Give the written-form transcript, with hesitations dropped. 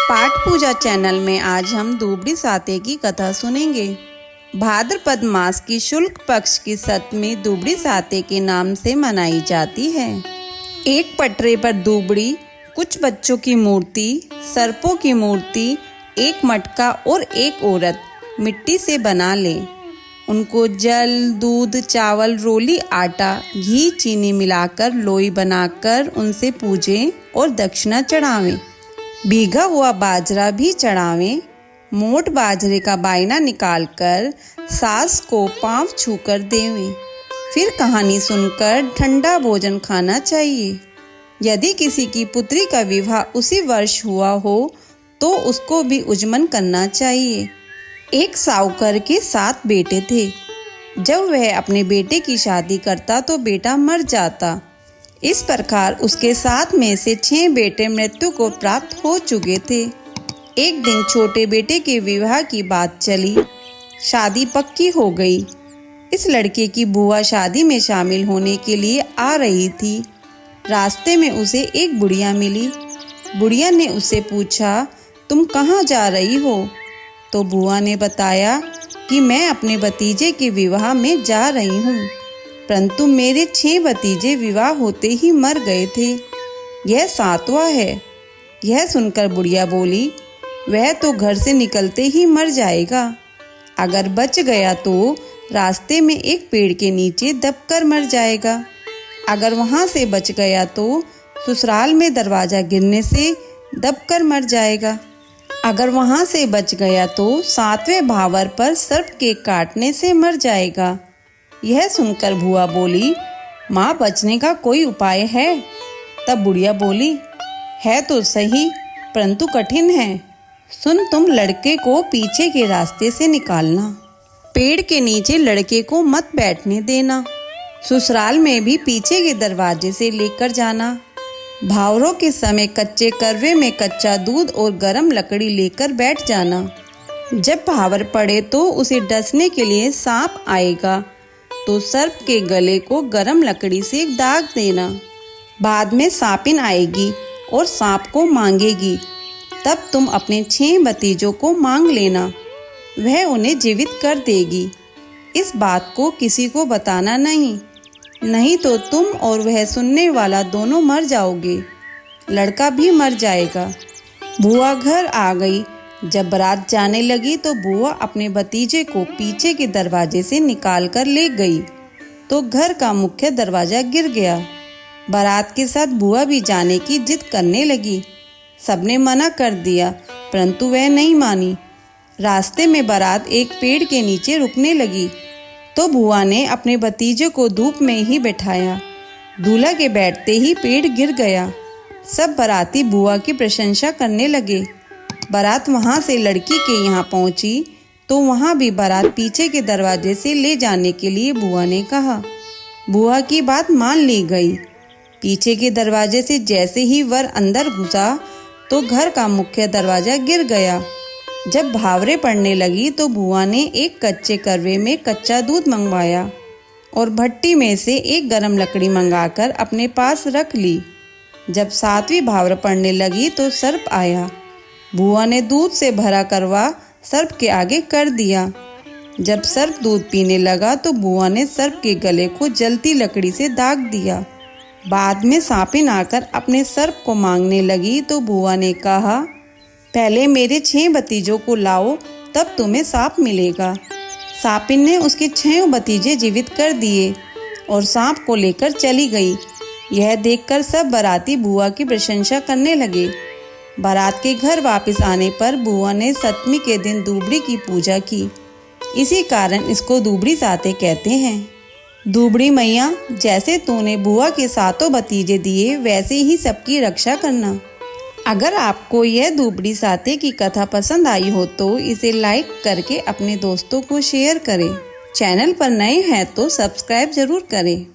पाठ पूजा चैनल में आज हम दूबड़ी साते की कथा सुनेंगे। भाद्रपद मास की शुक्ल पक्ष की सप्तमी दूबड़ी साते के नाम से मनाई जाती है। एक पटरे पर दूबड़ी, कुछ बच्चों की मूर्ति, सर्पों की मूर्ति, एक मटका और एक औरत मिट्टी से बना ले। उनको जल, दूध, चावल, रोली, आटा, घी, चीनी मिलाकर लोई बनाकर उनसे पूजें और दक्षिणा चढ़ावें। भीगा हुआ बाजरा भी चढ़ावें। मोट बाजरे का बायना निकालकर सास को पांव छूकर देवें। फिर कहानी सुनकर ठंडा भोजन खाना चाहिए। यदि किसी की पुत्री का विवाह उसी वर्ष हुआ हो तो उसको भी उजमन करना चाहिए। एक साहूकार के 7 बेटे थे। जब वह अपने बेटे की शादी करता तो बेटा मर जाता। इस प्रकार उसके 7 में से 6 बेटे मृत्यु को प्राप्त हो चुके थे। एक दिन छोटे बेटे के विवाह की बात चली। शादी पक्की हो गई। इस लड़के की बुआ शादी में शामिल होने के लिए आ रही थी। रास्ते में उसे एक बुढ़िया मिली। बुढ़िया ने उससे पूछा, तुम कहाँ जा रही हो? तो बुआ ने बताया कि मैं अपने भतीजे के विवाह में जा रही हूँ, परंतु मेरे 6 भतीजे विवाह होते ही मर गए थे। यह 7वां है। यह सुनकर बुढ़िया बोली, वह तो घर से निकलते ही मर जाएगा। अगर बच गया तो रास्ते में एक पेड़ के नीचे दबकर मर जाएगा। अगर वहाँ से बच गया तो ससुराल में दरवाजा गिरने से दबकर मर जाएगा। अगर वहाँ से बच गया तो 7वें भावर पर सर्प के काटने से मर जाएगा। यह सुनकर बुआ बोली, माँ बचने का कोई उपाय है? तब बुढ़िया बोली, है तो सही, परंतु कठिन है। सुन, तुम लड़के को पीछे के रास्ते से निकालना। पेड़ के नीचे लड़के को मत बैठने देना। ससुराल में भी पीछे के दरवाजे से लेकर जाना। भावरों के समय कच्चे करवे में कच्चा दूध और गरम लकड़ी लेकर बैठ जाना। जब भावर पड़े तो उसे डसने के लिए सांप आएगा तो सर्प के गले को गरम लकड़ी से दाग देना। बाद में सांपिन आएगी और सांप को मांगेगी। तब तुम अपने 6 भतीजों को मांग लेना, वह उन्हें जीवित कर देगी। इस बात को किसी को बताना नहीं तो तुम और वह सुनने वाला दोनों मर जाओगे। लड़का भी मर जाएगा। बुआ घर आ गई। जब बारात जाने लगी तो बुआ अपने भतीजे को पीछे के दरवाजे से निकाल कर ले गई तो घर का मुख्य दरवाजा गिर गया। बारात के साथ बुआ भी जाने की जिद करने लगी। सबने मना कर दिया, परंतु वह नहीं मानी। रास्ते में बारात एक पेड़ के नीचे रुकने लगी तो बुआ ने अपने भतीजे को धूप में ही बैठाया। दूल्हा के बैठते ही पेड़ गिर गया। सब बाराती बुआ की प्रशंसा करने लगे। बारात वहाँ से लड़की के यहाँ पहुँची तो वहाँ भी बारात पीछे के दरवाजे से ले जाने के लिए बुआ ने कहा। बुआ की बात मान ली गई। पीछे के दरवाजे से जैसे ही वर अंदर घुसा तो घर का मुख्य दरवाजा गिर गया। जब भावरे पड़ने लगी तो बुआ ने एक कच्चे करवे में कच्चा दूध मंगवाया और भट्टी में से एक गरम लकड़ी मंगाकर अपने पास रख ली। जब 7वीं भावर पड़ने लगी तो सर्प आया। बुआ ने दूध से भरा करवा सर्प के आगे कर दिया। जब सर्प दूध पीने लगा तो बुआ ने सर्प के गले को जलती लकड़ी से दाग दिया। बाद में सांपिन आकर अपने सर्प को मांगने लगी तो बुआ ने कहा, पहले मेरे 6 भतीजों को लाओ, तब तुम्हें सांप मिलेगा। सांपिन ने उसके 6 भतीजे जीवित कर दिए और सांप को लेकर चली गई। यह देखकर सब बाराती बुआ की प्रशंसा करने लगे। बारात के घर वापस आने पर बुआ ने सप्तमी के दिन दूबड़ी की पूजा की। इसी कारण इसको दूबड़ी साते कहते हैं। दूबड़ी मैया, जैसे तूने बुआ के 7 भतीजे दिए वैसे ही सबकी रक्षा करना। अगर आपको यह दूबड़ी साते की कथा पसंद आई हो तो इसे लाइक करके अपने दोस्तों को शेयर करें। चैनल पर नए हैं तो सब्सक्राइब जरूर करें।